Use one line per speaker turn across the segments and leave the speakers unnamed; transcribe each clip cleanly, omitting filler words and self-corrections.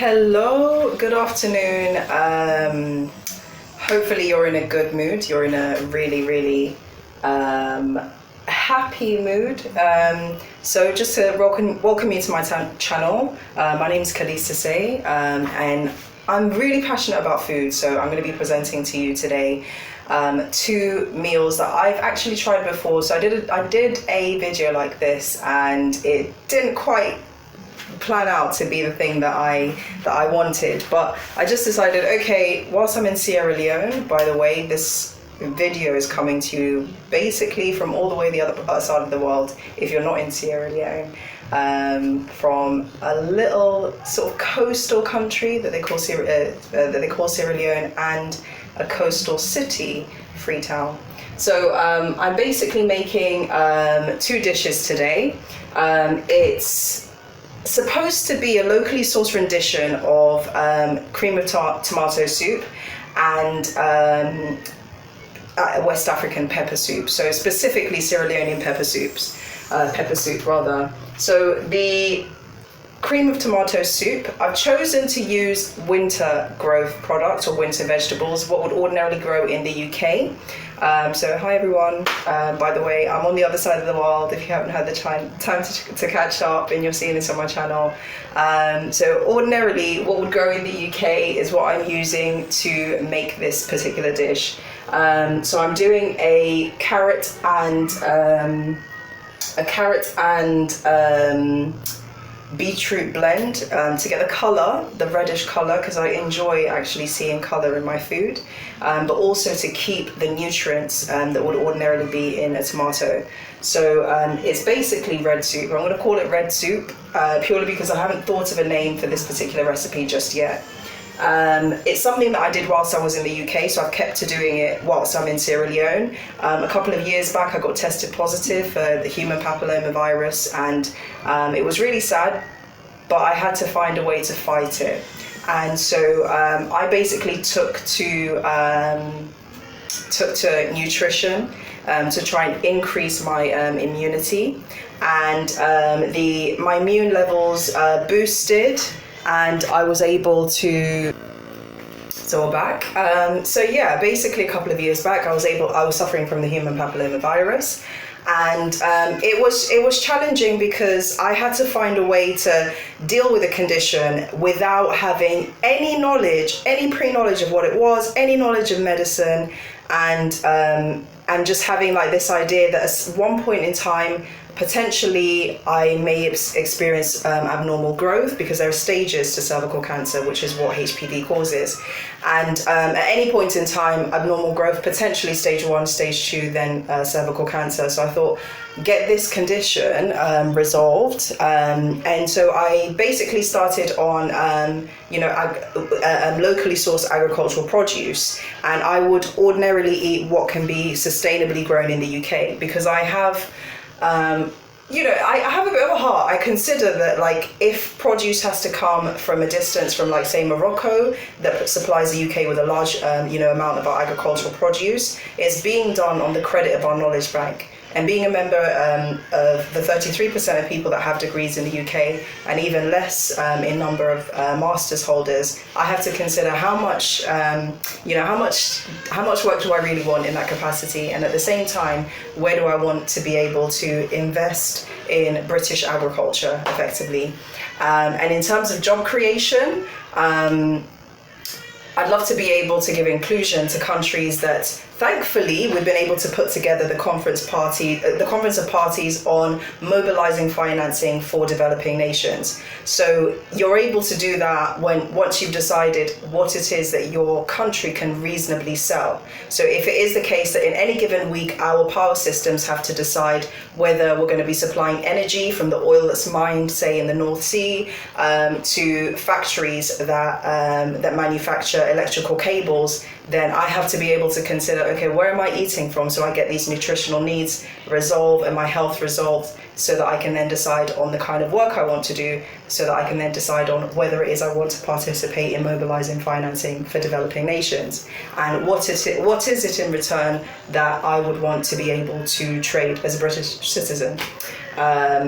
Hello, good afternoon. Hopefully you're in a good mood. You're in a really happy mood. So just to welcome you to my channel. My name is Conteh-Sesay, and I'm really passionate about food. So I'm going to be presenting to you today two meals that I've actually tried before. So I did a video like this, and it didn't quite plan out to be the thing that I wanted, but I just decided, okay, whilst I'm in Sierra Leone, by the way, this video is coming to you basically from all the way the other side of the world, if you're not in Sierra Leone, from a little sort of coastal country that they call Sierra Leone, and a coastal city, Freetown. So I'm basically making two dishes today. It's supposed to be a locally sourced rendition of cream of tomato soup and West African pepper soup. So specifically Sierra Leonean pepper soup. So the cream of tomato soup, I've chosen to use winter growth products or winter vegetables, what would ordinarily grow in the UK. So hi everyone, by the way, I'm on the other side of the world if you haven't had the time to catch up and you're seeing this on my channel. So ordinarily what would grow in the UK is what I'm using to make this particular dish. So I'm doing a carrot and beetroot blend to get the colour, the reddish colour, because I enjoy actually seeing colour in my food, but also to keep the nutrients that would ordinarily be in a tomato. So it's basically red soup. I'm going to call it red soup purely because I haven't thought of a name for this particular recipe just yet. It's something that I did whilst I was in the UK, so I've kept to doing it whilst I'm in Sierra Leone. A couple of years back I got tested positive for the human papillomavirus, and it was really sad, but I had to find a way to fight it. And so I basically took to nutrition to try and increase my immunity, and my immune levels boosted, and I was able to. So we're back. So yeah, basically a couple of years back, I was suffering from the human papillomavirus, and it was challenging because I had to find a way to deal with the condition without having any pre-knowledge of what it was, any knowledge of medicine, and just having like this idea that at one point in time, potentially I may experience abnormal growth, because there are stages to cervical cancer, which is what HPV causes. And at any point in time, abnormal growth, potentially stage 1, stage 2, then cervical cancer. So I thought, get this condition resolved. And so I basically started on, locally sourced agricultural produce. And I would ordinarily eat what can be sustainably grown in the UK, because I have I have a bit of a heart. I consider that, like, if produce has to come from a distance from, like, say, Morocco, that supplies the UK with a large, amount of our agricultural produce, it's being done on the credit of our knowledge bank. And being a member of the 33% of people that have degrees in the UK, and even less in number of master's holders, I have to consider how much work do I really want in that capacity, and at the same time, where do I want to be able to invest in British agriculture effectively. And in terms of job creation, I'd love to be able to give inclusion to countries that, thankfully, we've been able to put together the Conference of Parties on mobilizing financing for developing nations. So you're able to do that once you've decided what it is that your country can reasonably sell. So if it is the case that in any given week our power systems have to decide whether we're going to be supplying energy from the oil that's mined, say, in the North Sea, to factories that manufacture electrical cables, then I have to be able to consider, okay, where am I eating from, so I get these nutritional needs resolved and my health resolved, so that I can then decide on the kind of work I want to do, so that I can then decide on whether it is I want to participate in mobilizing financing for developing nations, and what is it in return that I would want to be able to trade as a British citizen.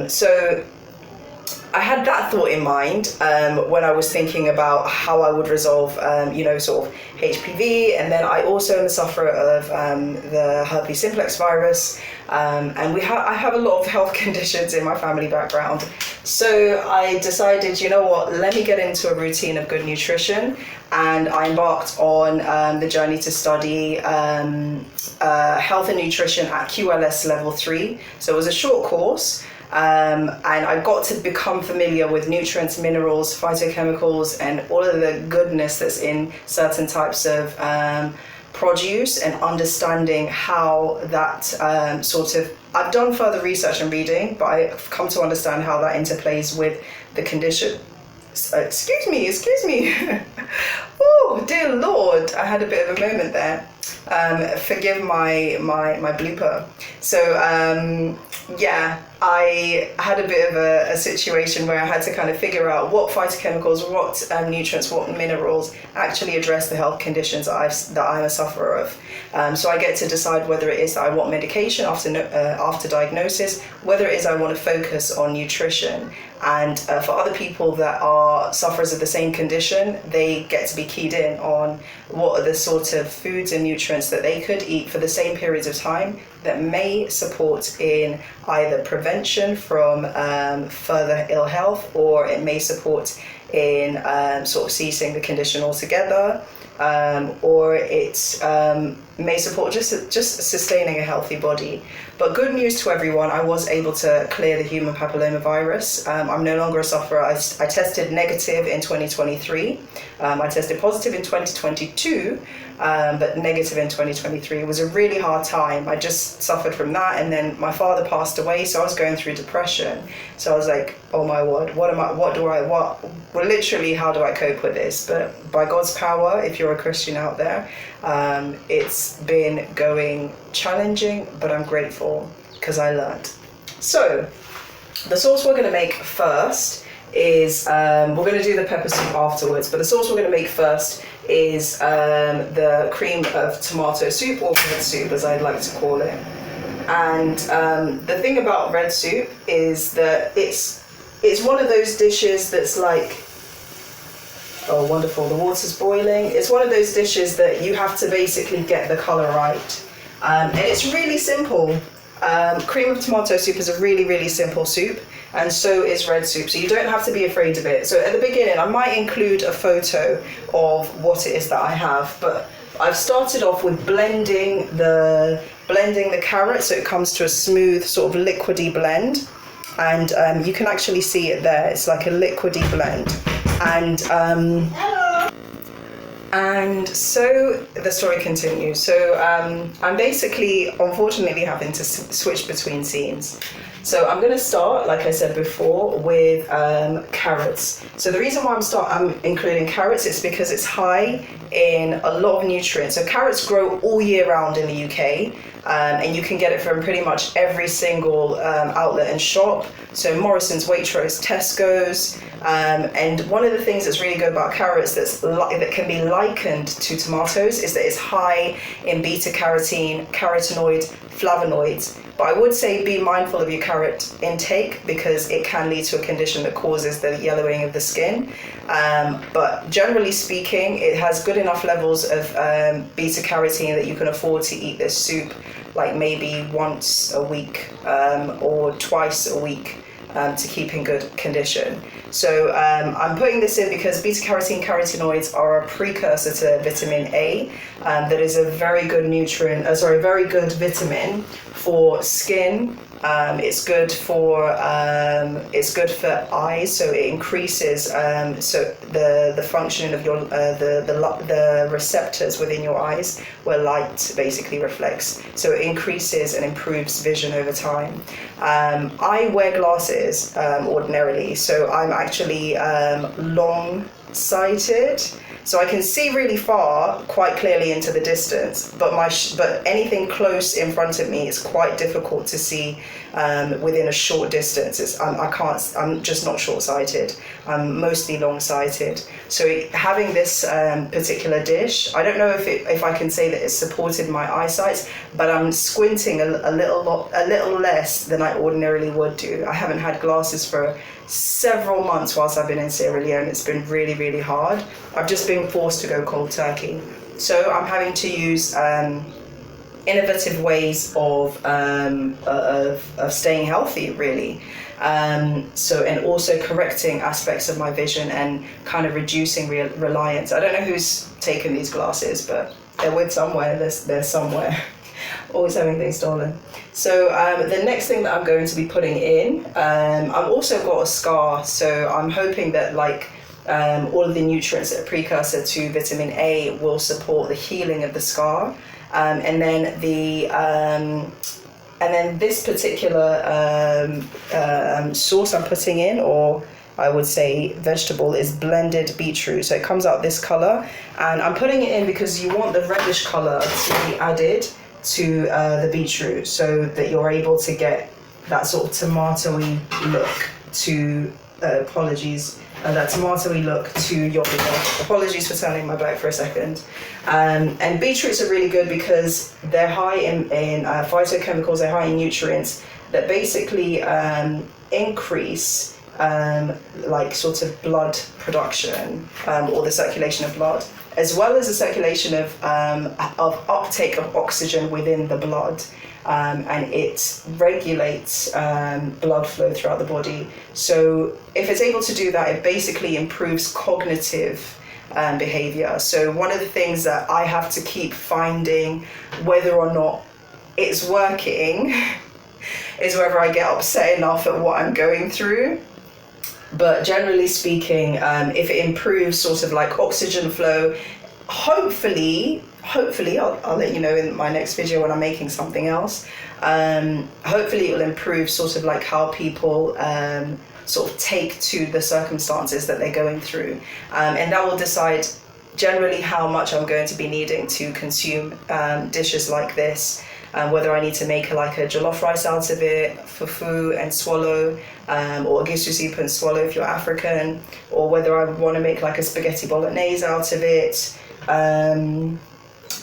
So I had that thought in mind when I was thinking about how I would resolve, sort of HPV. And then I also am a sufferer of the herpes simplex virus. And I have a lot of health conditions in my family background. So I decided, you know what, let me get into a routine of good nutrition. And I embarked on the journey to study health and nutrition at QLS level 3. So it was a short course. And I got to become familiar with nutrients, minerals, phytochemicals, and all of the goodness that's in certain types of produce, and understanding how that I've done further research and reading, but I've come to understand how that interplays with the condition. Excuse me. Oh, dear Lord, I had a bit of a moment there. Forgive my blooper. So, I had a bit of a situation where I had to kind of figure out what phytochemicals, what nutrients, what minerals actually address the health conditions that I'm a sufferer of. So I get to decide whether it is that I want medication after diagnosis, whether it is I want to focus on nutrition. And for other people that are sufferers of the same condition, they get to be keyed in on what are the sort of foods and nutrients that they could eat for the same periods of time that may support in either prevention from further ill health, or it may support in sort of ceasing the condition altogether, or it may support just sustaining a healthy body. But good news to everyone, I was able to clear the human papillomavirus. I'm no longer a sufferer. I tested negative in 2023. I tested positive in 2022, but negative in 2023. It was a really hard time. I just suffered from that, and then my father passed away, so I was going through depression. So I was like, oh my word, literally, how do I cope with this? But by God's power, if you're a Christian out there, it's been going challenging, but I'm grateful because I learned. So the sauce we're going to make first is, we're going to do the pepper soup afterwards, but the sauce we're going to make first is the cream of tomato soup, or red soup as I'd like to call it. And the thing about red soup is that it's one of those dishes that's like, oh wonderful, the water's boiling. It's one of those dishes that you have to basically get the colour right. And it's really simple. Cream of tomato soup is a really, really simple soup, and so is red soup, so you don't have to be afraid of it. So at the beginning, I might include a photo of what it is that I have, but I've started off with blending the carrot so it comes to a smooth sort of liquidy blend, and you can actually see it there. It's like a liquidy blend, and so the story continues. So I'm basically, unfortunately, having to switch between scenes. So I'm going to start, like I said before, with carrots. So the reason why I'm including carrots is because it's high in a lot of nutrients. So carrots grow all year round in the UK, and you can get it from pretty much every single outlet and shop. So Morrison's, Waitrose, Tesco's, and one of the things that's really good about carrots that can be likened to tomatoes is that it's high in beta-carotene, carotenoid, flavonoids. But I would say be mindful of your carrot intake, because it can lead to a condition that causes the yellowing of the skin. But generally speaking, it has good enough levels of beta-carotene that you can afford to eat this soup like maybe once a week or twice a week to keep in good condition. So I'm putting this in because beta-carotene carotenoids are a precursor to vitamin A. That is a very good very good vitamin for skin. It's good for eyes, so it increases so the function of your the receptors within your eyes where light basically reflects. So it increases and improves vision over time. I wear glasses ordinarily, so I'm actually long-sighted. So I can see really far, quite clearly into the distance, but anything close in front of me is quite difficult to see within a short distance. I'm just not short-sighted. I'm mostly long-sighted. So having this particular dish, I don't know if I can say that it's supported my eyesight, but I'm squinting a little less than I ordinarily would do. I haven't had glasses for several months whilst I've been in Sierra Leone. It's been really, really hard. I've just been forced to go cold turkey. So I'm having to use innovative ways of staying healthy, really. And also correcting aspects of my vision and kind of reducing reliance. I don't know who's taken these glasses, but they're with somewhere. They're somewhere. Always having things stolen. So the next thing that I'm going to be putting in, I've also got a scar, so I'm hoping that all of the nutrients that are precursor to vitamin A will support the healing of the scar. And then this particular sauce I'm putting in, or I would say vegetable, is blended beetroot. So it comes out this color, and I'm putting it in because you want the reddish color to be added to the beetroot, so that you're able to get that sort of tomatoey look to that tomatoey look to your meal. Apologies for turning my back for a second. And beetroots are really good because they're high in phytochemicals, they're high in nutrients that basically increase sort of blood production, or the circulation of blood, as well as the circulation of uptake of oxygen within the blood. And it regulates blood flow throughout the body. So if it's able to do that, it basically improves cognitive behavior. So one of the things that I have to keep finding whether or not it's working is whether I get upset enough at what I'm going through. But generally speaking, if it improves sort of like oxygen flow, hopefully I'll let you know in my next video when I'm making something else. Hopefully it will improve sort of like how people sort of take to the circumstances that they're going through, and that will decide generally how much I'm going to be needing to consume dishes like this. Whether I need to make like a jollof rice out of it, fufu and swallow, or egusi soup and swallow if you're African, or whether I want to make like a spaghetti bolognese out of it,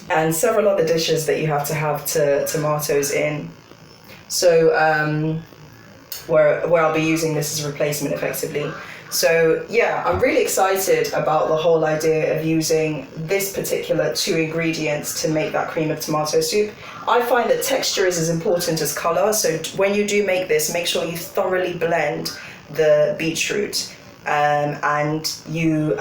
and several other dishes that you have to have tomatoes in. So where I'll be using this as a replacement effectively. So yeah, I'm really excited about the whole idea of using this particular 2 ingredients to make that cream of tomato soup. I find that texture is as important as color. So when you do make this, make sure you thoroughly blend the beetroot, and you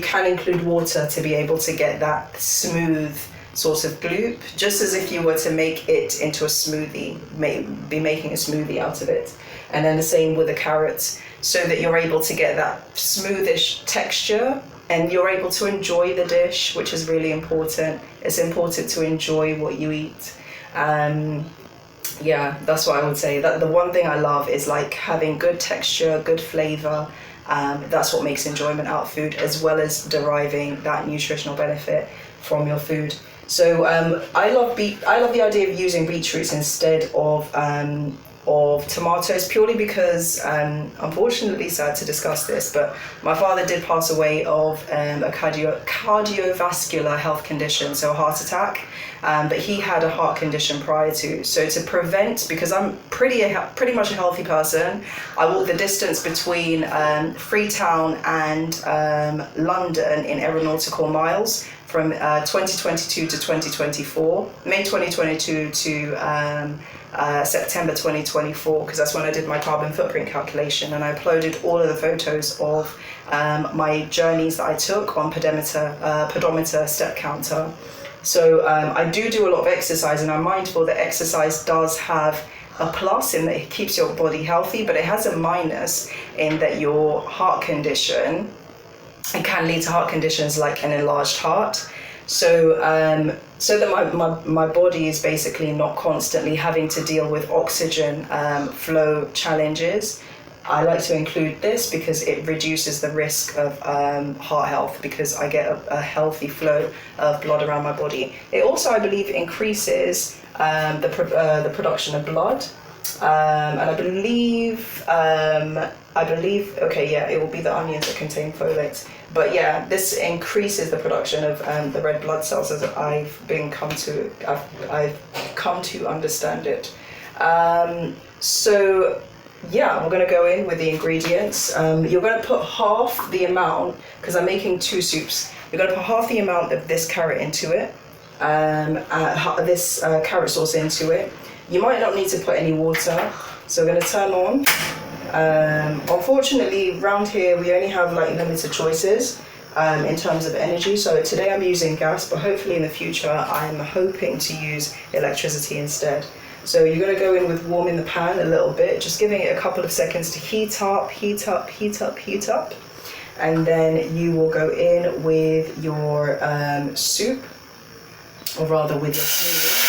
can include water to be able to get that smooth sort of gloop, just as if you were to make it into a smoothie, be making a smoothie out of it. And then the same with the carrots, so that you're able to get that smoothish texture and you're able to enjoy the dish, which is really important. It's important to enjoy what you eat. Yeah, that's what I would say. That the one thing I love is like having good texture, good flavor. That's what makes enjoyment out of food, as well as deriving that nutritional benefit from your food. So I love the idea of using beetroots instead of tomatoes, purely because, unfortunately, sad to discuss this, but my father did pass away of a cardiovascular health condition, so a heart attack. But he had a heart condition prior to. So to prevent, because I'm pretty much a healthy person, I walk the distance between Freetown and London in aeronautical miles from 2022 to 2024, May 2022 to September 2024, because that's when I did my carbon footprint calculation, and I uploaded all of the photos of my journeys that I took on pedometer step counter. So I do a lot of exercise, and I'm mindful that exercise does have a plus in that it keeps your body healthy, but it has a minus in that your heart condition, it can lead to heart conditions like an enlarged heart. So so that my body is basically not constantly having to deal with oxygen flow challenges, I like to include this because it reduces the risk of heart health, because I get a healthy flow of blood around my body. It also, I believe, increases the production of blood, and I believe, okay, yeah, it will be the onions that contain folate. But yeah, this increases the production of the red blood cells, as I've come to understand it. So yeah, we're going to go in with the ingredients. You're going to put half the amount, because I'm making 2 soups. You're going to put half the amount of this carrot into it, this carrot sauce into it. You might not need to put any water, so we're going to turn on. Unfortunately, around here we only have like limited choices in terms of energy. So today I'm using gas, but hopefully in the future I'm hoping to use electricity instead. So you're going to go in with warming the pan a little bit, just giving it a couple of seconds to heat up, heat up, heat up, heat up. And then you will go in with your soup, or rather with your smoothie.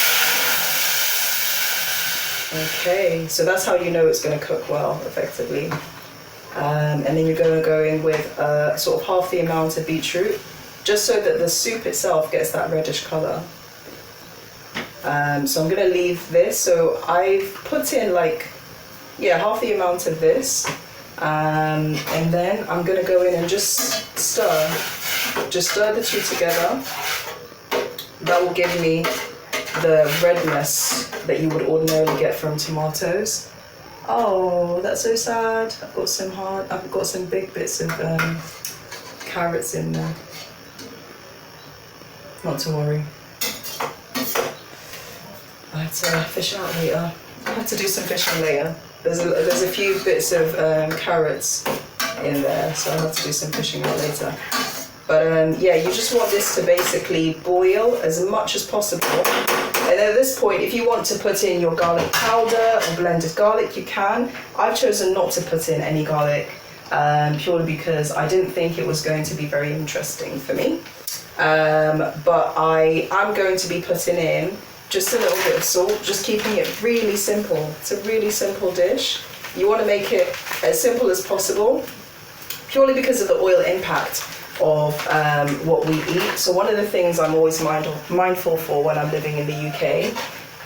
Okay, so that's how you know it's going to cook well, effectively. And then you're going to go in with sort of half the amount of beetroot, just so that the soup itself gets that reddish colour. So I'm going to leave this. So I've put in like, half the amount of this. And then I'm going to go in and just stir the two together. That will give me the redness that you would ordinarily get from tomatoes. Oh, that's so sad. I've got some big bits of carrots in there. Not to worry. I have to fish out later. I have to do some fishing later. There's a few bits of carrots in there, so I'll have to do some fishing out later. But you just want this to basically boil as much as possible. And at this point, if you want to put in your garlic powder or blended garlic, you can. I've chosen not to put in any garlic, purely because I didn't think it was going to be very interesting for me. But I am going to be putting in just a little bit of salt, just keeping it really simple. It's a really simple dish. You want to make it as simple as possible, purely because of the oil impact of what we eat. So one of the things I'm always mindful for when I'm living in the UK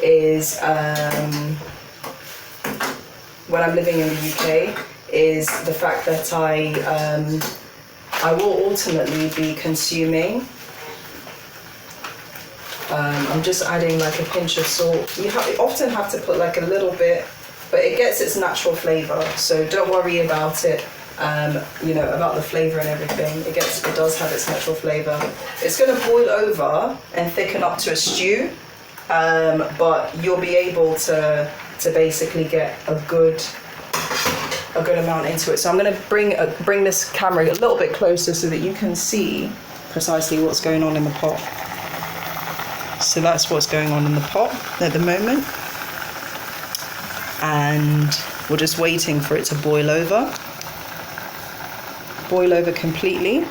is the fact that I will ultimately be consuming. I'm just adding like a pinch of salt. You often have to put like a little bit, but it gets its natural flavour. So don't worry about it. About the flavour and everything. It does have its natural flavour. It's going to boil over and thicken up to a stew, but you'll be able to basically get a good amount into it. So I'm going to bring this camera a little bit closer so that you can see precisely what's going on in the pot. So that's what's going on in the pot at the moment, and we're just waiting for it to boil over completely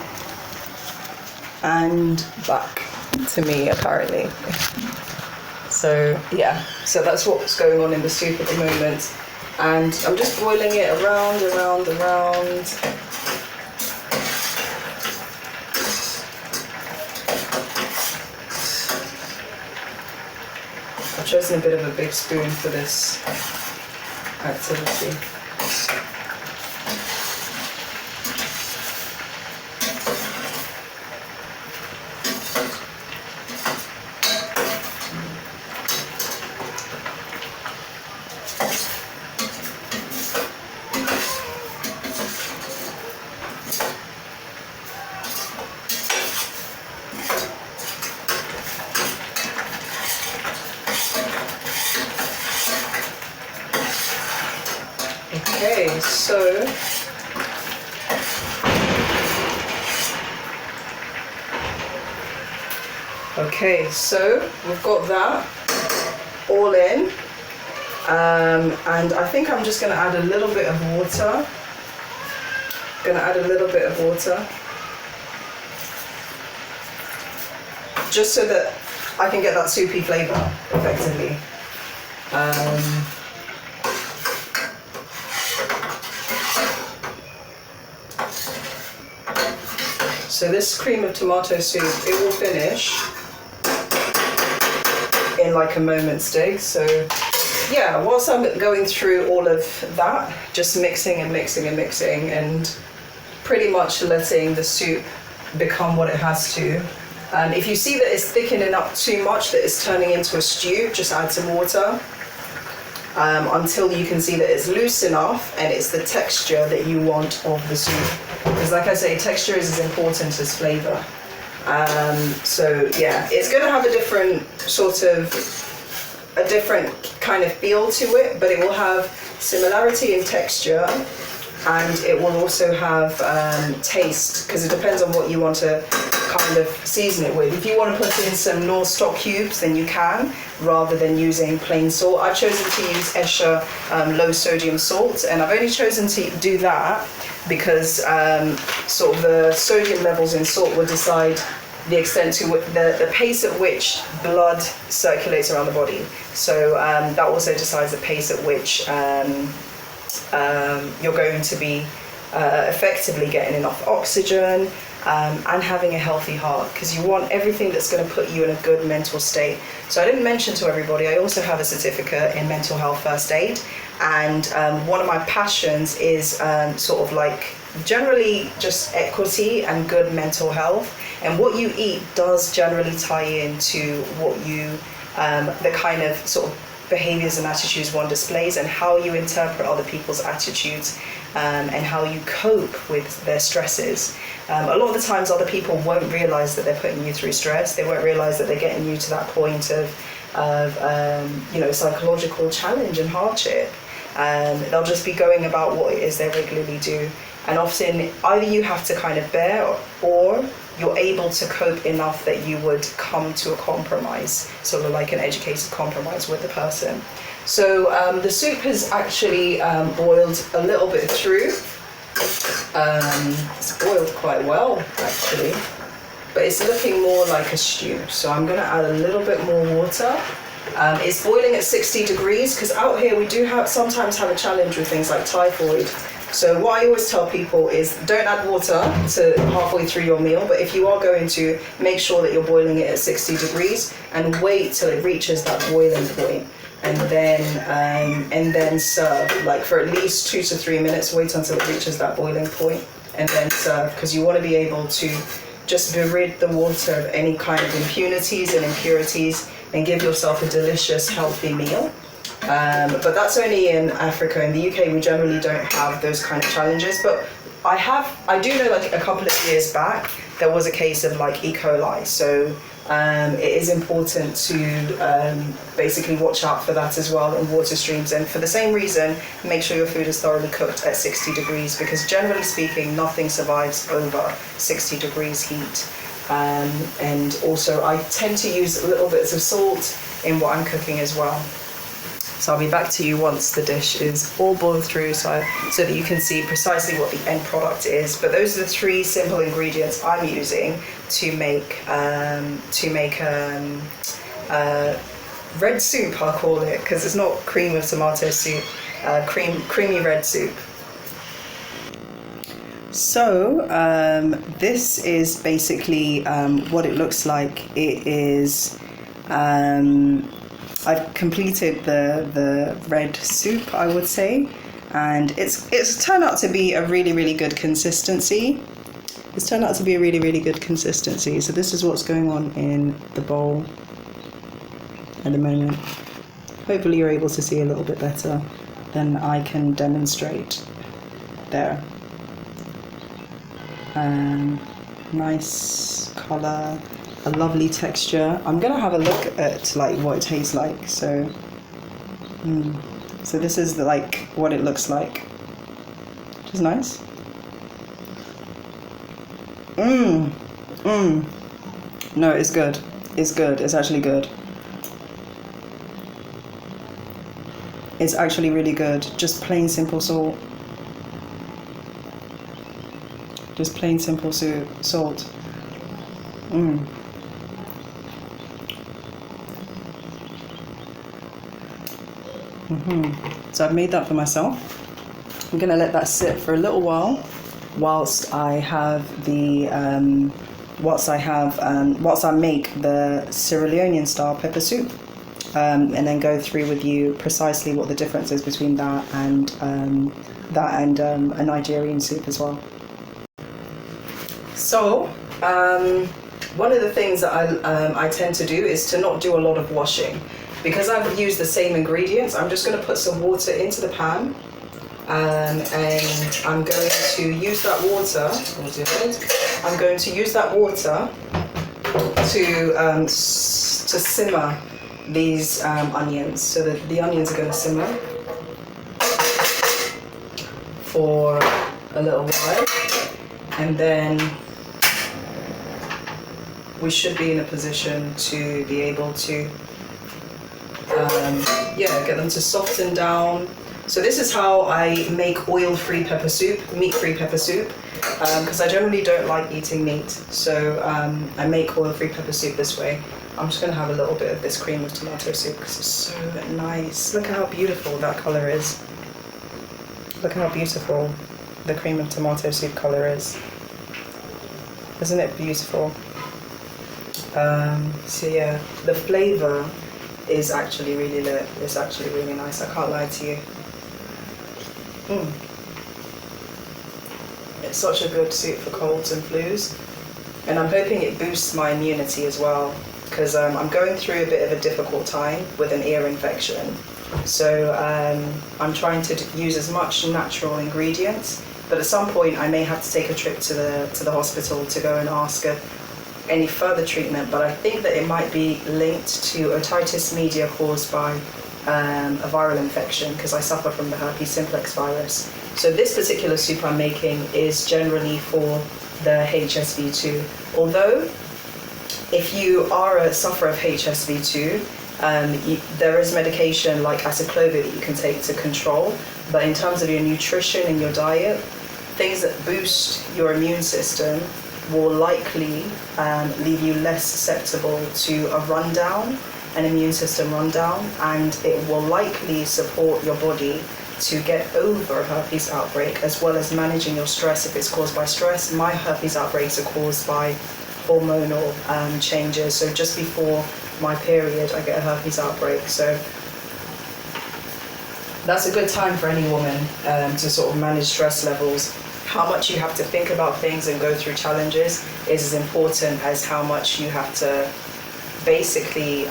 and back to me apparently. So that's what's going on in the soup at the moment, and I'm just boiling it around. I've chosen a bit of a big spoon for this activity. Okay, so we've got that all in, and I think I'm just going to add a little bit of water. Just so that I can get that soupy flavour effectively. So this cream of tomato soup, it will finish in like a moment's dig. So yeah, whilst I'm going through all of that, just mixing and pretty much letting the soup become what it has to. If you see that it's thickening up too much, that it's turning into a stew, just add some water. until you can see that it's loose enough and it's the texture that you want of the soup. Because like I say, texture is as important as flavour. So yeah, it's going to have a different kind of feel to it, but it will have similarity in texture, and it will also have taste, because it depends on what you want to kind of season it with. If you want to put in some Knorr stock cubes, then you can, rather than using plain salt. I've chosen to use Escher low sodium salt, and I've only chosen to do that because sort of the sodium levels in salt will decide the extent to the pace at which blood circulates around the body. So that also decides the pace at which you're going to be effectively getting enough oxygen and having a healthy heart, because you want everything that's going to put you in a good mental state. So I didn't mention to everybody, I also have a certificate in mental health first aid, and one of my passions is sort of like generally just equity and good mental health, and what you eat does generally tie into what you the kind of sort of behaviors and attitudes one displays, and how you interpret other people's attitudes, and how you cope with their stresses. A lot of the times other people won't realize that they're putting you through stress. They won't realize that they're getting you to that point of psychological challenge and hardship. They'll just be going about what it is they regularly do. And often either you have to kind of bear, or you're able to cope enough that you would come to a compromise, sort of like an educated compromise with the person. So the soup has actually boiled a little bit through. It's boiled quite well, actually, but it's looking more like a stew. So I'm going to add a little bit more water. It's boiling at 60 degrees because out here we do sometimes have a challenge with things like typhoid. So what I always tell people is don't add water to halfway through your meal, but if you are going to, make sure that you're boiling it at 60 degrees and wait till it reaches that boiling point, and then serve, like for at least 2 to 3 minutes. Wait until it reaches that boiling point and then serve, because you want to be able to just rid the water of any kind of impurities and impurities and give yourself a delicious, healthy meal. But that's only in Africa. In the UK, we generally don't have those kind of challenges. But I do know, like a couple of years back, there was a case of like E. coli. So it is important to basically watch out for that as well in water streams. And for the same reason, make sure your food is thoroughly cooked at 60 degrees, because generally speaking, nothing survives over 60 degrees heat. And also, I tend to use little bits of salt in what I'm cooking as well. So I'll be back to you once the dish is all boiled through, so that you can see precisely what the end product is. But those are the 3 simple ingredients I'm using to make red soup, I'll call it, because it's not cream of tomato soup, creamy red soup. So this is basically what it looks like. It is. I've completed the red soup, I would say, and it's turned out to be a really, really good consistency. It's turned out to be a really, really good consistency. So this is what's going on in the bowl at the moment. Hopefully you're able to see a little bit better than I can demonstrate there. Nice color. A lovely texture. I'm gonna have a look at like what it tastes like. So this is like what it looks like, which is nice. No, it's good. It's good. It's actually good. It's actually really good. Just plain simple salt. Just plain simple salt. So I've made that for myself. I'm gonna let that sit for a little while, whilst I make the Sierra Leonean style pepper soup, and then go through with you precisely what the difference is between that and a Nigerian soup as well. So one of the things that I tend to do is to not do a lot of washing. Because I've used the same ingredients, I'm just going to put some water into the pan. And I'm going to use that water. I'm going to use that water to simmer these onions. So that the onions are going to simmer for a little while, and then we should be in a position to be able to get them to soften down. So this is how I make oil-free pepper soup, meat-free pepper soup, because I generally don't like eating meat. So I make oil-free pepper soup this way. I'm just going to have a little bit of this cream of tomato soup because it's so nice. Look at how beautiful that colour is. Look how beautiful the cream of tomato soup colour is. Isn't it beautiful? So yeah, the flavour is actually really lit. It's actually really nice. I can't lie to you. It's such a good soup for colds and flus, and I'm hoping it boosts my immunity as well, because I'm going through a bit of a difficult time with an ear infection. So I'm trying to use as much natural ingredients, but at some point I may have to take a trip to the hospital to go and ask any further treatment. But I think that it might be linked to otitis media caused by a viral infection, because I suffer from the herpes simplex virus. So this particular soup I'm making is generally for the HSV2. Although, if you are a sufferer of HSV2, there is medication like aciclovir that you can take to control. But in terms of your nutrition and your diet, things that boost your immune system will likely leave you less susceptible to a rundown, an immune system rundown, and it will likely support your body to get over a herpes outbreak, as well as managing your stress if it's caused by stress. My herpes outbreaks are caused by hormonal changes. So just before my period, I get a herpes outbreak. So that's a good time for any woman to sort of manage stress levels. How much you have to think about things and go through challenges is as important as how much you have to basically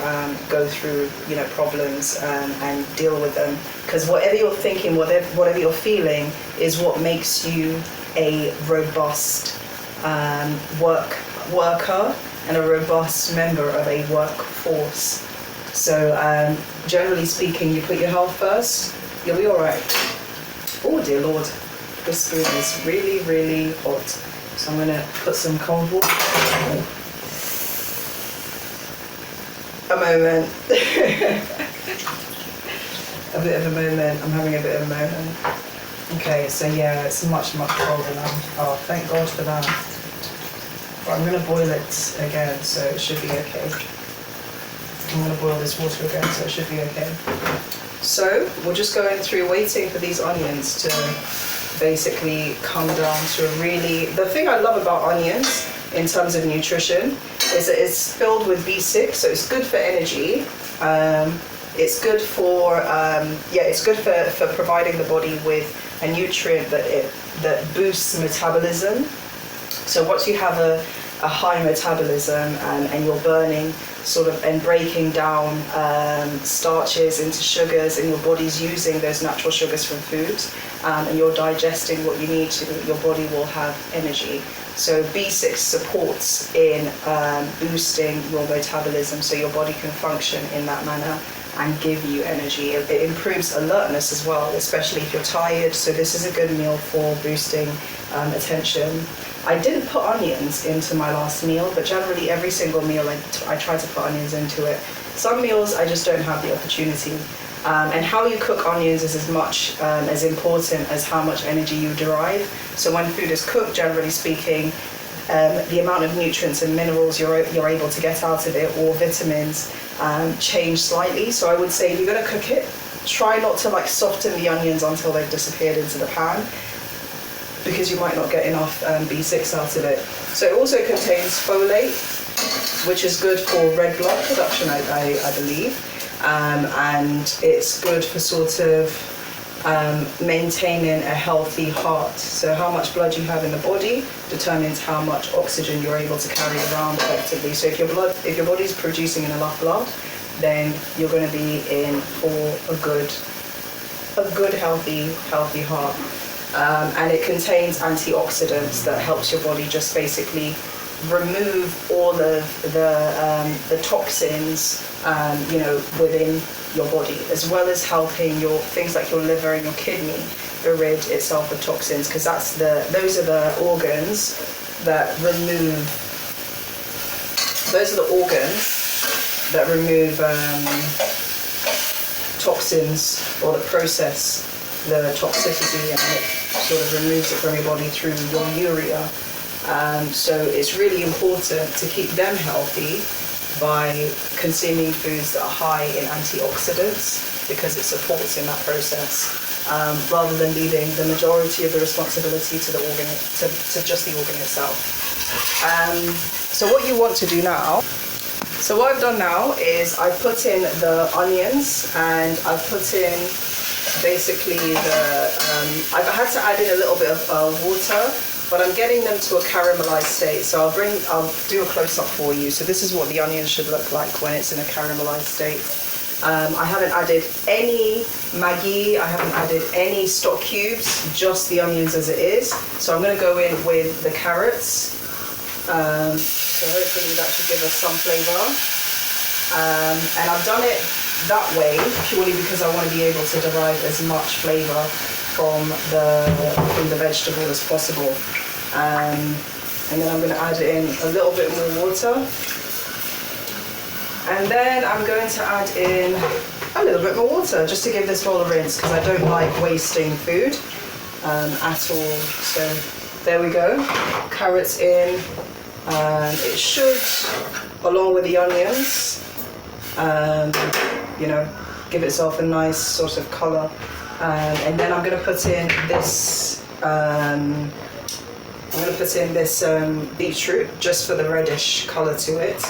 go through, problems and deal with them. Because whatever you're thinking, whatever you're feeling, is what makes you a robust worker and a robust member of a workforce. So generally speaking, you put your health first, you'll be all right. Oh dear Lord, this spoon is really, really hot. So I'm gonna put some cold water. A moment. A bit of a moment. I'm having a bit of a moment. Okay, so yeah, it's much, much colder now. Oh, thank God for that. But I'm going to boil it again, so it should be okay. I'm going to boil this water again, so it should be okay. So we're just going through waiting for these onions to basically come down to a really... The thing I love about onions in terms of nutrition is that it's filled with B6, so it's good for energy. It's good for it's good for providing the body with a nutrient that boosts metabolism. So once you have a high metabolism and you're burning and breaking down starches into sugars, and your body's using those natural sugars from foods, and you're digesting what you need to, your body will have energy. So B6 supports in boosting your metabolism, so your body can function in that manner and give you energy. It improves alertness as well, especially if you're tired. So this is a good meal for boosting attention. I didn't put onions into my last meal, but generally every single meal I try to put onions into it. Some meals I just don't have the opportunity. And how you cook onions is as much as important as how much energy you derive. So when food is cooked, generally speaking, the amount of nutrients and minerals you're able to get out of it, or vitamins, change slightly. So I would say if you're going to cook it, try not to soften the onions until they've disappeared into the pan, because you might not get enough B6 out of it. So it also contains folate, which is good for red blood production, I believe. And it's good for maintaining a healthy heart. So how much blood you have in the body determines how much oxygen you're able to carry around effectively. So if your body's producing enough blood, then you're going to be in for a good healthy heart. And it contains antioxidants that helps your body just basically remove all of the toxins, within your body, as well as helping your things like your liver and your kidney rid itself of toxins, because those are the organs that remove toxins, or that process the toxicity, and it sort of removes it from your body through your urea. So it's really important to keep them healthy by consuming foods that are high in antioxidants, because it supports in that process, rather than leaving the majority of the responsibility to the organ, to just the organ itself. So what you want to do now, so what I've done now is I've put in the onions, and I've put in basically I've had to add in a little bit of water, but I'm getting them to a caramelized state. So I'll do a close-up for you. So this is what the onions should look like when it's in a caramelized state. I haven't added any Maggi, I haven't added any stock cubes, just the onions as it is. So I'm going to go in with the carrots. So hopefully that should give us some flavour. And I've done it that way purely because I want to be able to derive as much flavour from the vegetable as possible. And then I'm going to add in a little bit more water. And then I'm going to add in a little bit more water just to give this bowl a rinse, because I don't like wasting food at all. So there we go. Carrots in. It should, along with the onions, give itself a nice sort of colour. And then I'm going to put in this. Beetroot just for the reddish colour to it.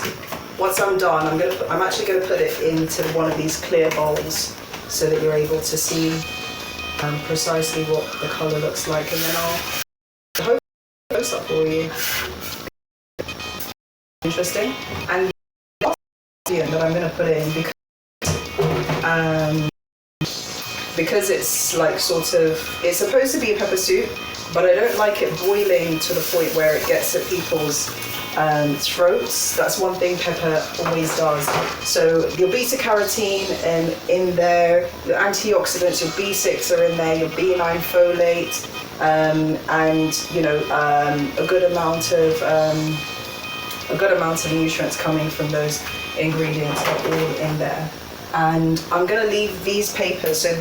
Once I'm done, I'm actually going to put it into one of these clear bowls so that you're able to see precisely what the colour looks like, and then I'll hope close up for you. Interesting. And the last ingredient that I'm going to put in, because it's like it's supposed to be a pepper soup, but I don't like it boiling to the point where it gets at people's throats. That's one thing pepper always does. So your beta-carotene in there, your antioxidants, your B6 are in there, your B9 folate, and a good amount of nutrients coming from those ingredients are all in there. And I'm going to leave these peppers. So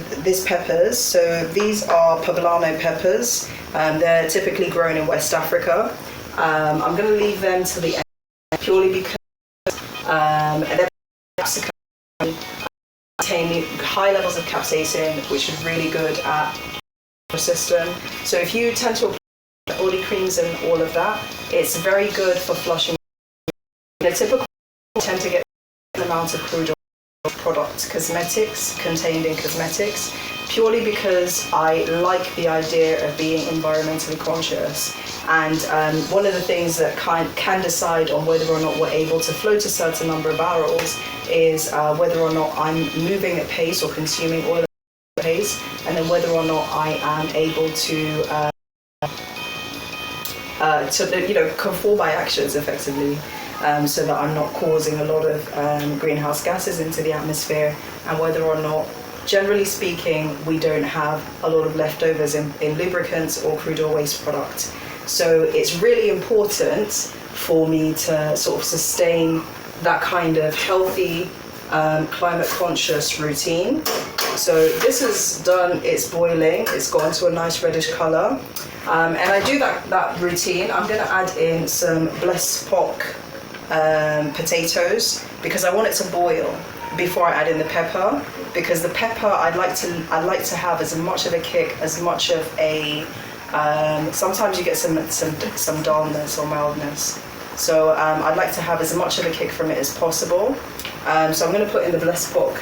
these are poblano peppers. They're typically grown in West Africa. I'm going to leave them to the end purely because they're capsicum contain high levels of capsaicin, which is really good at the system. So if you tend to apply oily creams and all of that, it's very good for flushing. Typically, tend to get an amount of crude oil product cosmetics contained in cosmetics, purely because I like the idea of being environmentally conscious. And one of the things that can decide on whether or not we're able to float a certain number of barrels is whether or not I'm moving at pace or consuming oil at pace, and then whether or not I am able to conform my actions effectively. So that I'm not causing a lot of greenhouse gases into the atmosphere, and whether or not, generally speaking, we don't have a lot of leftovers in lubricants or crude oil waste product. So it's really important for me to sort of sustain that kind of healthy, climate conscious routine. So this is done, it's boiling, it's got into a nice reddish colour. And I do that routine. I'm going to add in some blessed pock potatoes, because I want it to boil before I add in the pepper, because the pepper I'd like to have as much of a kick, as much of a sometimes you get some dullness or mildness, so I'd like to have as much of a kick from it as possible. So I'm going to put in the blessed pock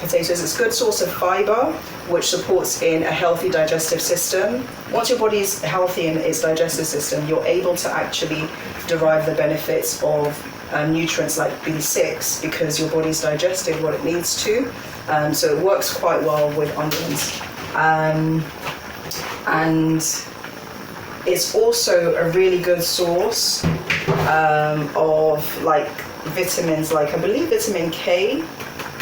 potatoes. It's a good source of fibre, which supports in a healthy digestive system. Once your body is healthy in its digestive system, you're able to actually derive the benefits of nutrients like B6 because your body's digesting what it needs to. So it works quite well with onions. And it's also a really good source of like vitamins, like I believe vitamin K,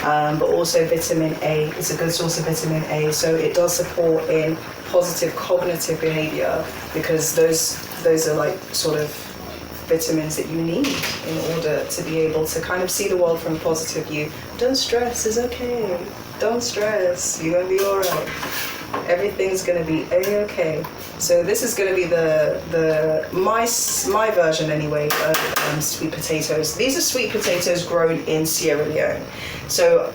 but also vitamin A. It's a good source of vitamin A, so it does support in positive cognitive behavior, because those are like sort of vitamins that you need in order to be able to kind of see the world from a positive view. Don't stress, it's okay. Don't stress, you're gonna be all right. Everything's gonna be a-okay. So this is gonna be my version anyway of sweet potatoes. These are sweet potatoes grown in Sierra Leone. So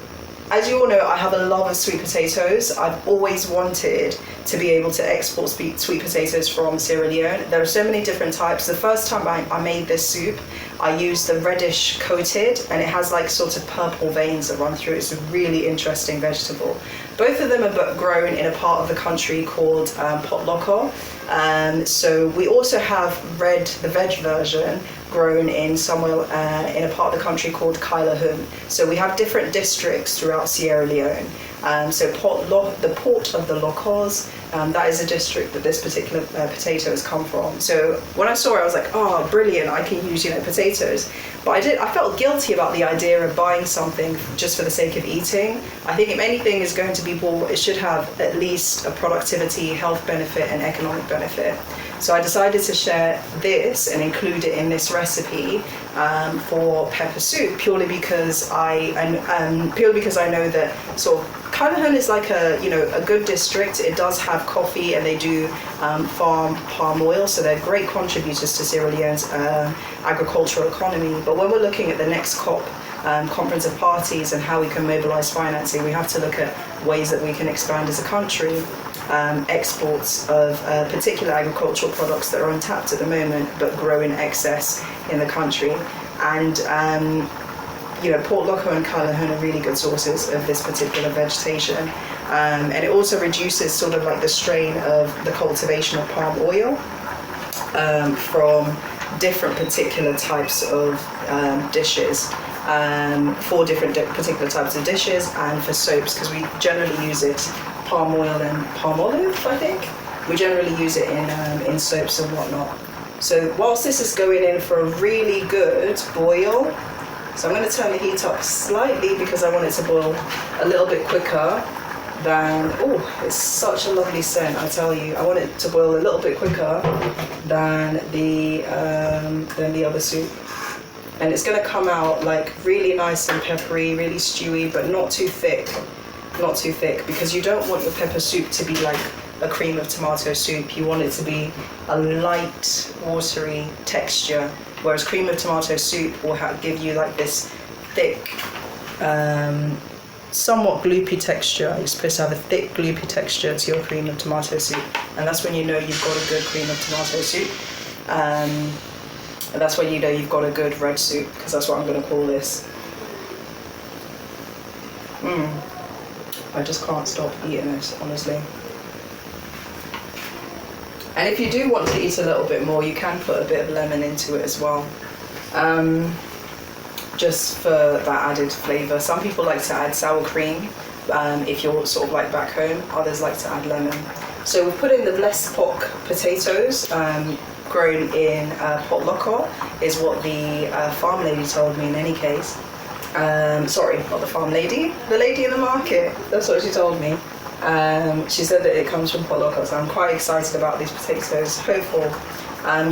as you all know, I have a love of sweet potatoes. I've always wanted to be able to export sweet potatoes from Sierra Leone. There are so many different types. The first time I made this soup, I used the reddish coated, and it has like sort of purple veins that run through. It's a really interesting vegetable. Both of them are grown in a part of the country called Potloco. So we also have the veg version, grown in somewhere in a part of the country called Kailahun. So we have different districts throughout Sierra Leone. So the Port of the Locos, that is a district that this particular potato has come from. So when I saw it, I was like, oh, brilliant, I can use, potatoes. But I felt guilty about the idea of buying something just for the sake of eating. I think if anything is going to be bought, it should have at least a productivity, health benefit, and economic benefit. So I decided to share this and include it in this recipe for pepper soup, purely because I know that sort of Conteh-Sesay is like a good district. It does have coffee, and they do farm palm oil, so they're great contributors to Sierra Leone's agricultural economy. But when we're looking at the next COP, Conference of Parties, and how we can mobilize financing, we have to look at ways that we can expand as a country exports of particular agricultural products that are untapped at the moment but grow in excess in the country. And Port Loco and Kailahun are really good sources of this particular vegetation, and it also reduces sort of like the strain of the cultivation of palm oil from different particular types of dishes, for different particular types of dishes, and for soaps, because we generally use it palm oil and palm olive, I think. We generally use it in soaps and whatnot. So whilst this is going in for a really good boil, so I'm going to turn the heat up slightly because I want it to boil a little bit quicker than, it's such a lovely scent, I tell you. I want it to boil a little bit quicker than the other soup. And it's going to come out like really nice and peppery, really stewy, but not too thick. Not too thick, because you don't want your pepper soup to be like a cream of tomato soup. You want it to be a light, watery texture, whereas cream of tomato soup will give you like this thick, somewhat gloopy texture. You're supposed to have a thick, gloopy texture to your cream of tomato soup, and that's when you know you've got a good cream of tomato soup. And that's when you know you've got a good red soup, because that's what I'm going to call this. I just can't stop eating this, honestly. And if you do want to eat a little bit more, you can put a bit of lemon into it as well, just for that added flavour. Some people like to add sour cream if you're sort of like back home. Others like to add lemon. So we've put in the blessed poc potatoes, grown in Potloco, is what the farm lady told me in any case. Sorry, not the farm lady, the lady in the market, that's what she told me. She said that it comes from Potloco, so I'm quite excited about these potatoes, hopeful.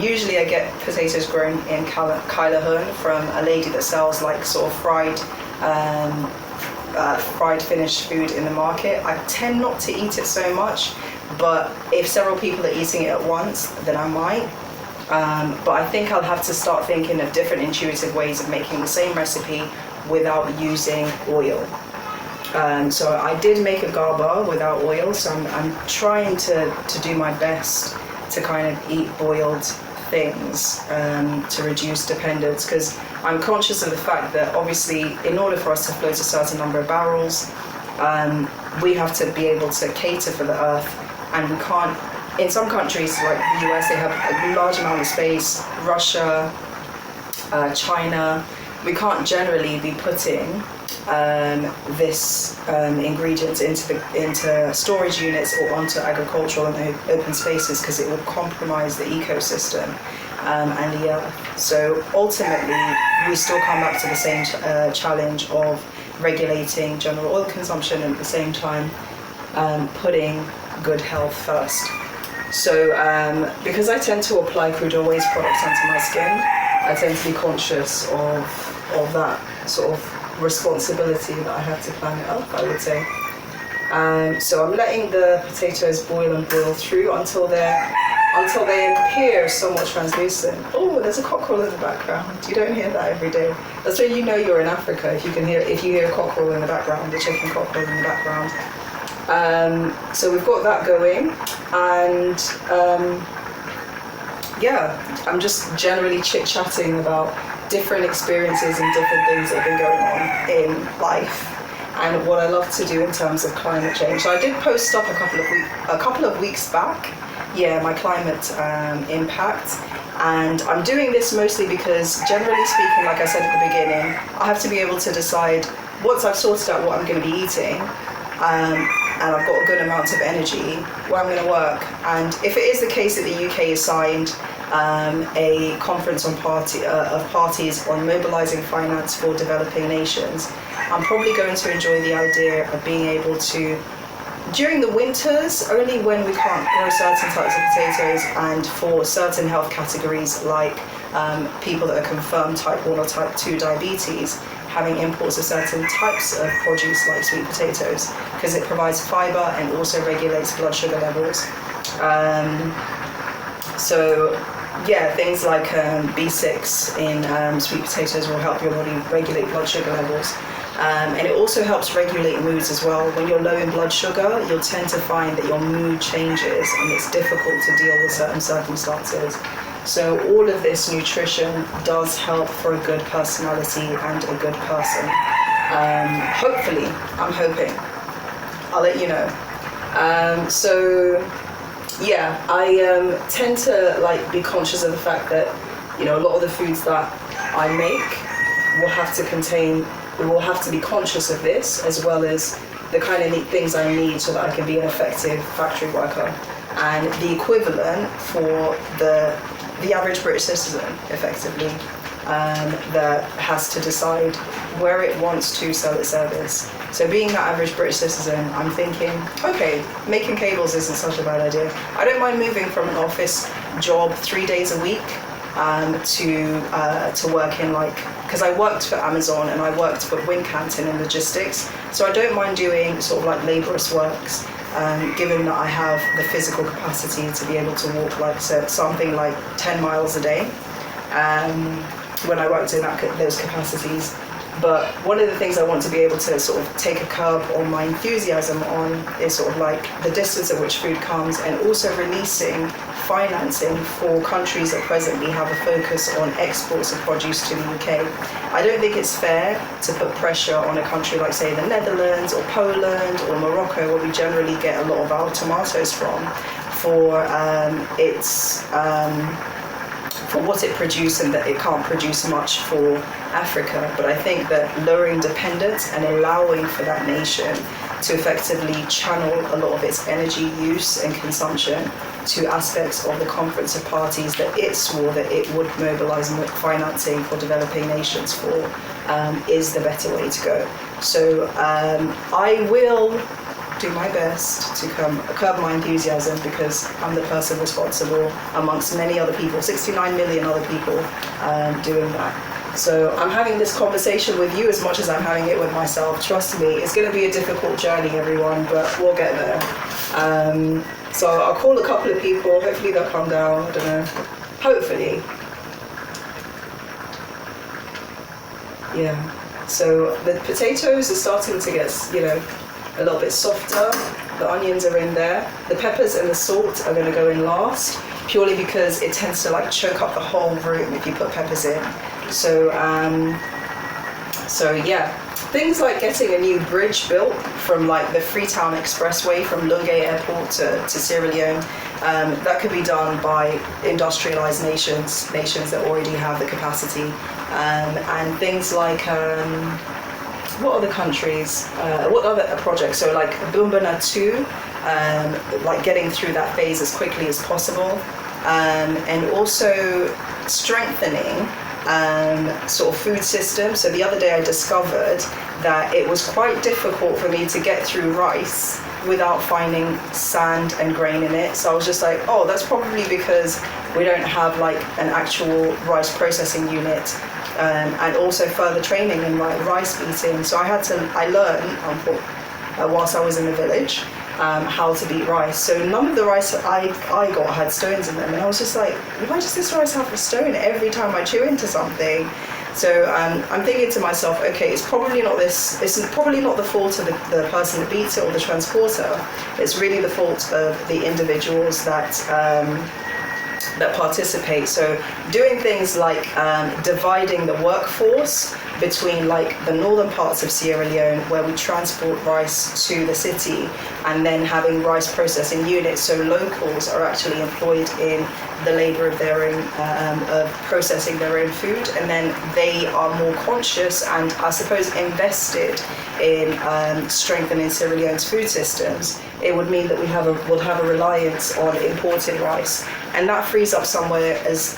Usually I get potatoes grown in Kailahun from a lady that sells like sort of fried finished food in the market. I tend not to eat it so much, but if several people are eating it at once, then I might. But I think I'll have to start thinking of different intuitive ways of making the same recipe without using oil. So I did make a garba without oil, so I'm trying to do my best to kind of eat boiled things to reduce dependence, because I'm conscious of the fact that obviously in order for us to float a certain number of barrels, we have to be able to cater for the earth, and we can't. In some countries like the US, they have a large amount of space. Russia, China, we can't generally be putting this ingredients into storage units or onto agricultural and open spaces, because it will compromise the ecosystem and the earth. So ultimately, we still come back to the same challenge of regulating general oil consumption and at the same time putting good health first. So because I tend to apply crude oil waste products onto my skin, I tend to be conscious of that sort of responsibility that I have to planet Earth, I would say. So I'm letting the potatoes boil and boil through until they appear somewhat translucent. Oh, there's a cockerel in the background. You don't hear that every day. That's when you know you're in Africa, if you hear a cockerel in the background, the chicken cockerel in the background. So we've got that going, and I'm just generally chit-chatting about different experiences and different things that have been going on in life and what I love to do in terms of climate change. So I did post up a couple of weeks back, my climate impact, and I'm doing this mostly because, generally speaking, like I said at the beginning, I have to be able to decide, once I've sorted out what I'm going to be eating, and I've got a good amount of energy, where I'm going to work. And if it is the case that the UK has signed a conference of parties on mobilising finance for developing nations, I'm probably going to enjoy the idea of being able to, during the winters, only when we can't grow certain types of potatoes, and for certain health categories like people that are confirmed type 1 or type 2 diabetes, having imports of certain types of produce like sweet potatoes, because it provides fibre and also regulates blood sugar levels. Things like B6 in sweet potatoes will help your body regulate blood sugar levels. And it also helps regulate moods as well. When you're low in blood sugar, you'll tend to find that your mood changes and it's difficult to deal with certain circumstances. So all of this nutrition does help for a good personality and a good person. Hopefully, I'm hoping. I'll let you know. I tend to be conscious of the fact that, a lot of the foods that I make will have to be conscious of this, as well as the kind of things I need so that I can be an effective factory worker. And the equivalent for the average British citizen, effectively, that has to decide where it wants to sell its service. So being that average British citizen, I'm thinking, okay, making cables isn't such a bad idea. I don't mind moving from an office job 3 days a week to work in because I worked for Amazon and I worked for Wincanton in logistics, so I don't mind doing sort of laborious works, given that I have the physical capacity to be able to walk something like 10 miles a day when I worked in those capacities. But one of the things I want to be able to sort of take a curb on my enthusiasm on is sort of the distance at which food comes, and also releasing financing for countries that presently have a focus on exports of produce to the UK. I don't think it's fair to put pressure on a country like, say, the Netherlands or Poland or Morocco, where we generally get a lot of our tomatoes from, for what it produces, and that it can't produce much for Africa. But I think that lowering dependence and allowing for that nation to effectively channel a lot of its energy use and consumption to aspects of the Conference of Parties that it swore that it would mobilise financing for developing nations for is the better way to go. So I will do my best to curb my enthusiasm, because I'm the person responsible amongst many other people, 69 million other people doing that. So I'm having this conversation with you as much as I'm having it with myself. Trust me, it's going to be a difficult journey, everyone, but we'll get there. So I'll call a couple of people, hopefully they'll come down, I don't know, hopefully. Yeah, so the potatoes are starting to get, a little bit softer. The onions are in there. The peppers and the salt are going to go in last, purely because it tends to choke up the whole room if you put peppers in. So things like getting a new bridge built from like the Freetown Expressway from Lunge Airport to Sierra Leone, that could be done by industrialized nations that already have the capacity. And things like, what other countries, what other projects? So like Bumbana 2, like getting through that phase as quickly as possible. And also strengthening sort of food system. So the other day I discovered that it was quite difficult for me to get through rice without finding sand and grain in it. So I was just like, oh, that's probably because we don't have like an actual rice processing unit, and also further training in like rice beating. So I learned whilst I was in the village how to beat rice. So none of the rice I got had stones in them, and I was just like, why does this rice have a stone every time I chew into something? So I'm thinking to myself, okay, it's probably not the fault of the person that beats it or the transporter. It's really the fault of the individuals that participate. So doing things like dividing the workforce between like the northern parts of Sierra Leone, where we transport rice to the city, and then having rice processing units, so locals are actually employed in the labor of their own, of processing their own food, and then they are more conscious and I suppose invested in strengthening Sierra Leone's food systems. It would mean that we'll have a reliance on imported rice, and that frees up somewhere as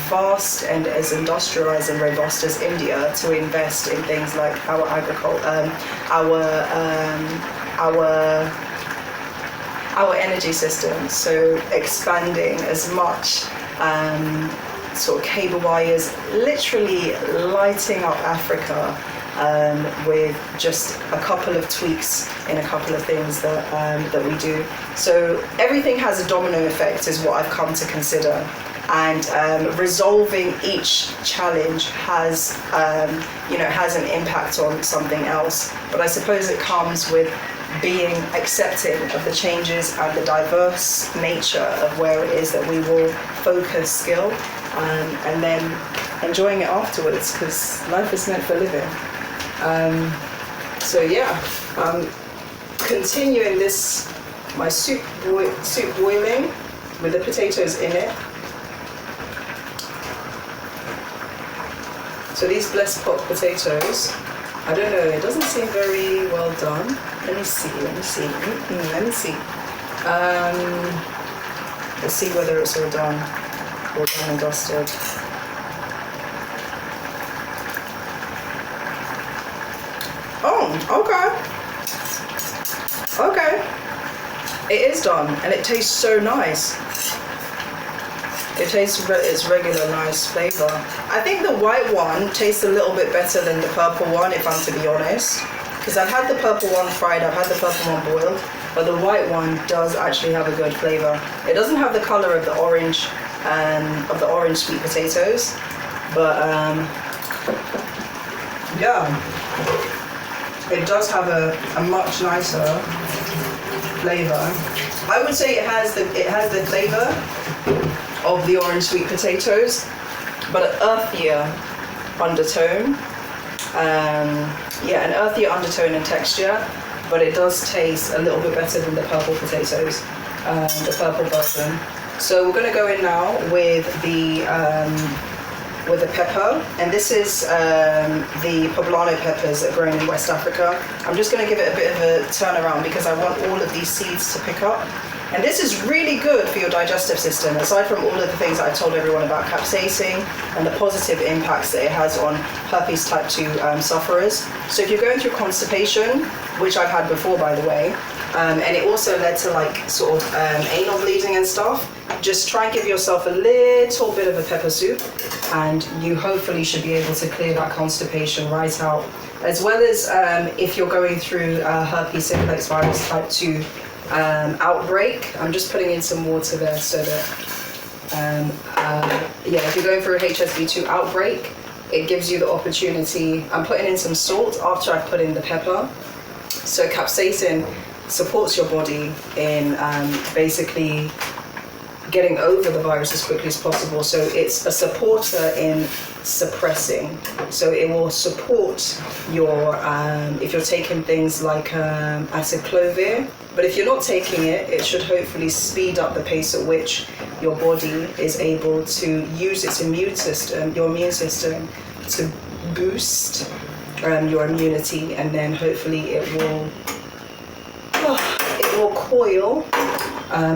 vast and as industrialized and robust as India to invest in things like our agriculture, our energy systems. So expanding as much sort of cable wires, literally lighting up Africa with just a couple of tweaks in a couple of things that we do. So everything has a domino effect is what I've come to consider, and resolving each challenge has an impact on something else. But I suppose it comes with being accepting of the changes and the diverse nature of where it is that we will focus skill, and then enjoying it afterwards, because life is meant for living. So yeah, continuing my soup boiling with the potatoes in it. So these blessed pot potatoes, I don't know, it doesn't seem very well done. Let me see. Let's see whether it's all done and dusted. Oh, okay. It is done, and it tastes so nice. It tastes its regular nice flavour. I think the white one tastes a little bit better than the purple one, if I'm to be honest. Because I've had the purple one fried, I've had the purple one boiled, but the white one does actually have a good flavour. It doesn't have the colour of the orange sweet potatoes, but yeah, it does have a much nicer flavour. I would say it has the flavour of the orange sweet potatoes, but an earthier undertone. An earthier undertone and texture, but it does taste a little bit better than the purple potatoes, the purple version. So we're going to go in now with the pepper, and this is the poblano peppers that are grown in West Africa. I'm just going to give it a bit of a turnaround because I want all of these seeds to pick up. And this is really good for your digestive system, aside from all of the things that I've told everyone about capsaicin and the positive impacts that it has on herpes type 2 sufferers. So if you're going through constipation, which I've had before, by the way, and it also led to like sort of anal bleeding and stuff, just try and give yourself a little bit of a pepper soup, and you hopefully should be able to clear that constipation right out. As well as if you're going through herpes simplex virus type 2 outbreak. I'm just putting in some water there so that if you're going through a HSV2 outbreak, it gives you the opportunity. I'm putting in some salt after I've put in the pepper. So capsaicin supports your body in basically getting over the virus as quickly as possible. So it's a supporter in suppressing. So it will support your, if you're taking things like acyclovir, but if you're not taking it, it should hopefully speed up the pace at which your body is able to use its immune system, your immune system, to boost your immunity, and then hopefully it will coil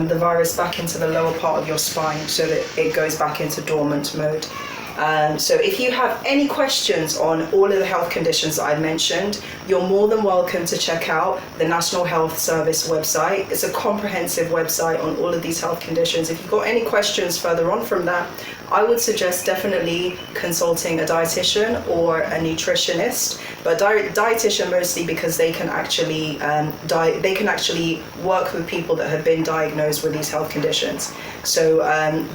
the virus back into the lower part of your spine so that it goes back into dormant mode. So if you have any questions on all of the health conditions that I've mentioned, you're more than welcome to check out the National Health Service website. It's a comprehensive website on all of these health conditions. If you've got any questions further on from that, I would suggest definitely consulting a dietitian or a nutritionist, but dietitian mostly because they can actually work with people that have been diagnosed with these health conditions. So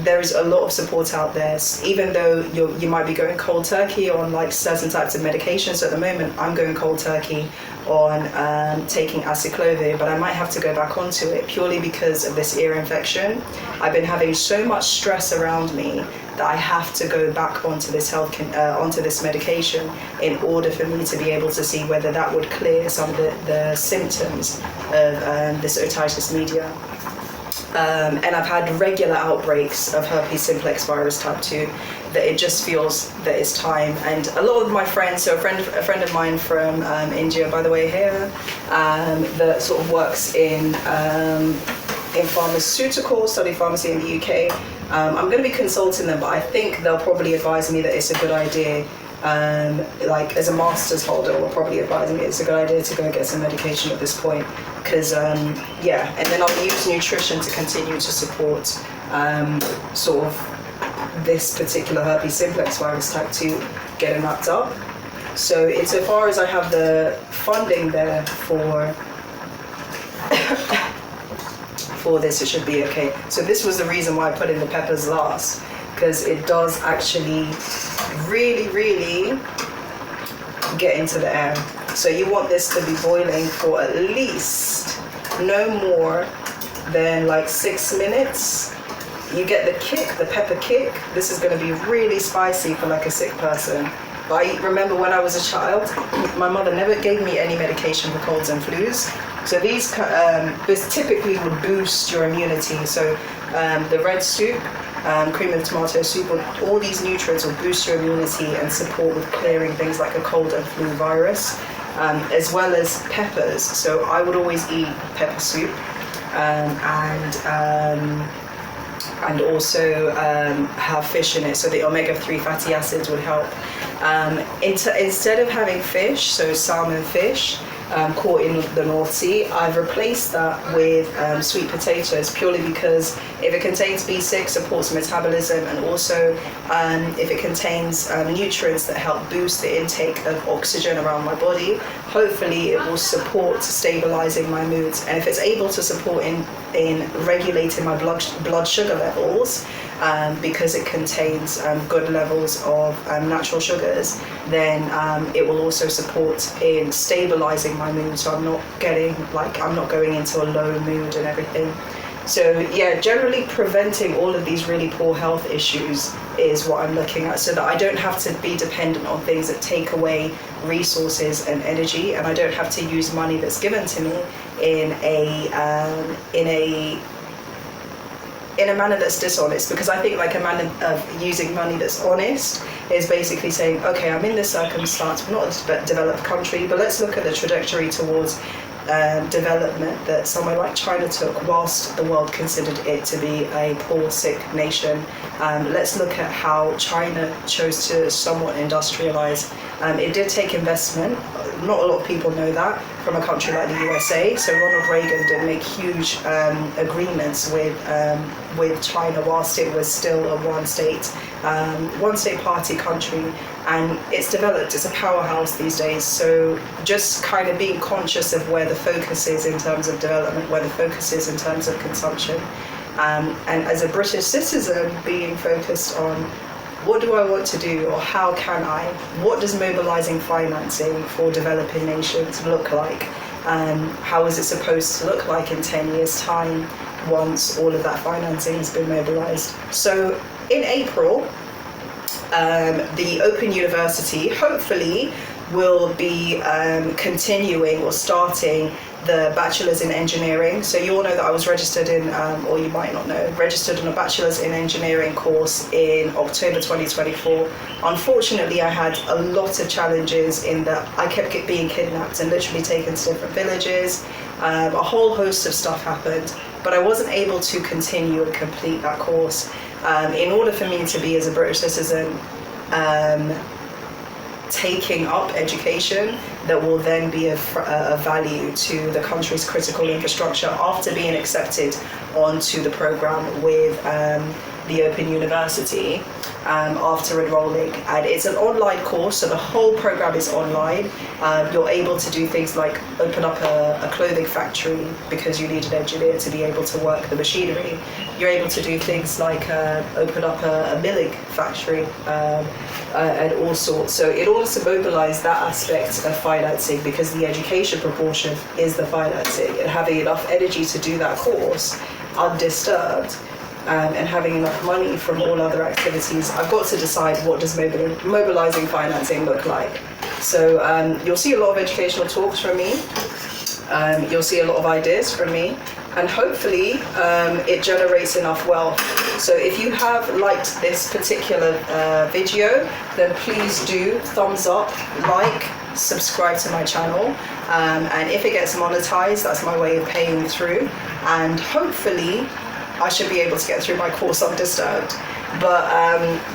there is a lot of support out there. Even though you might be going cold turkey on like certain types of medications at the moment, I'm going cold turkey on taking acyclovir, but I might have to go back onto it purely because of this ear infection. I've been having so much stress around me that I have to go back onto this onto this medication in order for me to be able to see whether that would clear some of the symptoms of this otitis media. And I've had regular outbreaks of herpes simplex virus type 2 that it just feels that it's time. And a lot of my friends, so a friend of mine from India, by the way, here, that sort of works in pharmaceuticals, study pharmacy in the UK. I'm going to be consulting them, but I think they'll probably advise me that it's a good idea. Like as a master's holder, will probably advise me it's a good idea to go get some medication at this point, because yeah, and then I'll use nutrition to continue to support sort of this particular herpes simplex virus type 2 getting wrapped up. So insofar as I have the funding there for for this, it should be okay. So this was the reason why I put in the peppers last, because it does actually really get into the air. So you want this to be boiling for at least no more than like 6 minutes. You get the kick, the pepper kick. This is going to be really spicy for like a sick person. But I remember when I was a child, my mother never gave me any medication for colds and flus. So this typically would boost your immunity. So the red soup, cream of tomato soup, all these nutrients will boost your immunity and support with clearing things like a cold and flu virus, as well as peppers. So I would always eat pepper soup, and also have fish in it, so the omega-3 fatty acids would help. Instead of having fish, so salmon fish, caught in the North Sea, I've replaced that with sweet potatoes, purely because if it contains B6, supports metabolism, and also if it contains nutrients that help boost the intake of oxygen around my body, hopefully it will support stabilizing my moods. And if it's able to support in regulating my blood sugar levels, because it contains good levels of natural sugars, then it will also support in stabilizing my mood, so I'm not going into a low mood and everything. So yeah, generally preventing all of these really poor health issues is what I'm looking at, so that I don't have to be dependent on things that take away resources and energy, and I don't have to use money that's given to me in a manner that's dishonest. Because I think like a manner of using money that's honest is basically saying, okay, I'm in this circumstance, we're not a developed country, but let's look at the trajectory towards development that somewhere like China took whilst the world considered it to be a poor, sick nation. Let's look at how China chose to somewhat industrialize. It did take investment. Not a lot of people know that from a country like the USA. So Ronald Reagan did make huge agreements with China whilst it was still a one-state party country, and it's developed. It's a powerhouse these days. So just kind of being conscious of where the focus is in terms of development, where the focus is in terms of consumption, and as a British citizen, being focused on what do I want to do, or how can I? What does mobilizing financing for developing nations look like? How is it supposed to look like in 10 years' time once all of that financing has been mobilized? So in April, the Open University hopefully will be continuing or starting the Bachelor's in Engineering. So you all know that I was registered in, or you might not know, registered on a Bachelor's in Engineering course in October 2024. Unfortunately, I had a lot of challenges in that I kept being kidnapped and literally taken to different villages. A whole host of stuff happened, but I wasn't able to continue and complete that course. In order for me to be, as a British citizen, taking up education that will then be of value to the country's critical infrastructure after being accepted onto the program with the Open University after enrolling. And it's an online course, so the whole program is online. You're able to do things like open up a clothing factory because you need an engineer to be able to work the machinery. You're able to do things like open up a milling factory and all sorts. So in order to mobilise that aspect of financing, because the education proportion is the financing, and having enough energy to do that course undisturbed, and having enough money from all other activities, I've got to decide what does mobilising financing look like. So you'll see a lot of educational talks from me, you'll see a lot of ideas from me, and hopefully it generates enough wealth. So if you have liked this particular video, then please do thumbs up, like, subscribe to my channel, and if it gets monetized, that's my way of paying through, and hopefully I should be able to get through my course undisturbed. But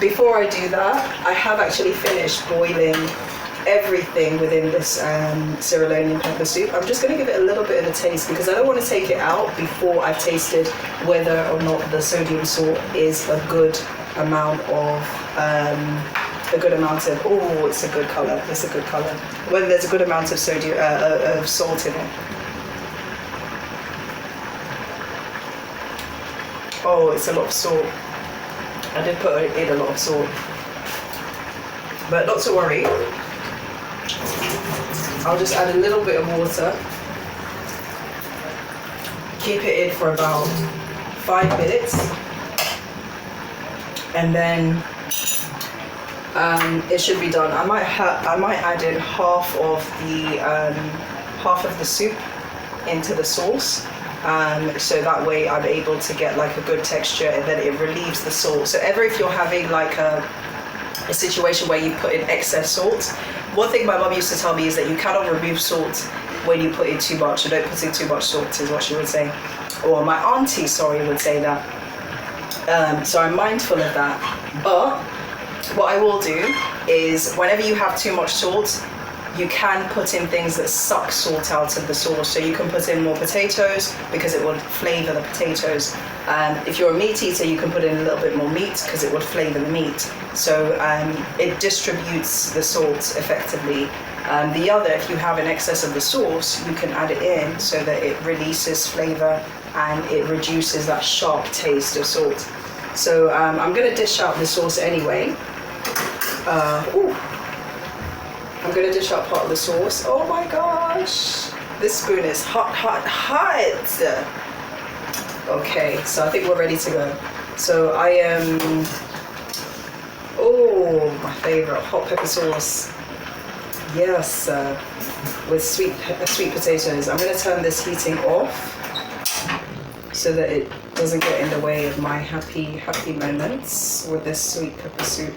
before I do that, I have actually finished boiling everything within this Sierra Leonean pepper soup. I'm just going to give it a little bit of a taste because I don't want to take it out before I've tasted whether or not the sodium salt is a good amount of oh, it's a good colour, it's a good colour, whether there's a good amount of sodium of salt in it. Oh, it's a lot of salt. I did put in a lot of salt, but not to worry. I'll just add a little bit of water, keep it in for about 5 minutes, and then it should be done. I might add in half of the soup into the sauce. So that way I'm able to get like a good texture, and then it relieves the salt. So if you're having like a situation where you put in excess salt, one thing my mum used to tell me is that you cannot remove salt when you put in too much. You don't put in too much salt, is what she would say. Or my auntie, would say that. So I'm mindful of that. But what I will do is whenever you have too much salt, you can put in things that suck salt out of the sauce. So you can put in more potatoes because it will flavour the potatoes. If you're a meat eater, you can put in a little bit more meat because it would flavour the meat. So it distributes the salt effectively. The other, if you have an excess of the sauce, you can add it in so that it releases flavour and it reduces that sharp taste of salt. So I'm going to dish out the sauce anyway. I'm going to dish out part of the sauce. Oh my gosh, this spoon is hot, hot, hot. Okay, so I think we're ready to go. So I am, my favorite, hot pepper sauce. Yes, with sweet potatoes. I'm going to turn this heating off so that it doesn't get in the way of my happy moments with this sweet pepper soup.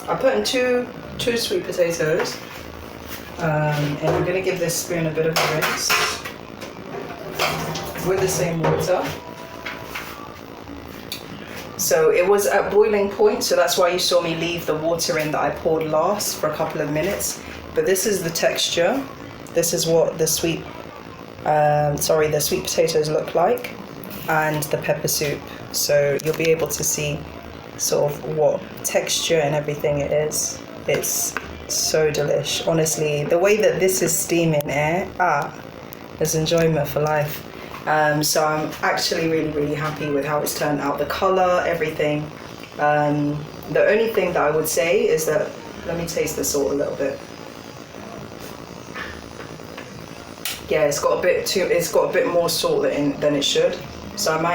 I put in two sweet potatoes, and I'm going to give this spoon a bit of a rinse with the same water. So it was at boiling point, so that's why you saw me leave the water in that I poured last for a couple of minutes. But this is the texture. This is what the sweet potatoes look like, and the pepper soup. So you'll be able to see sort of what texture and everything it is. It's so delish. Honestly, the way that this is steaming there's enjoyment for life. So I'm actually really happy with how it's turned out. The colour, everything. The only thing that I would say is that, let me taste the salt a little bit. Yeah, it's got a bit more salt than it should. So I might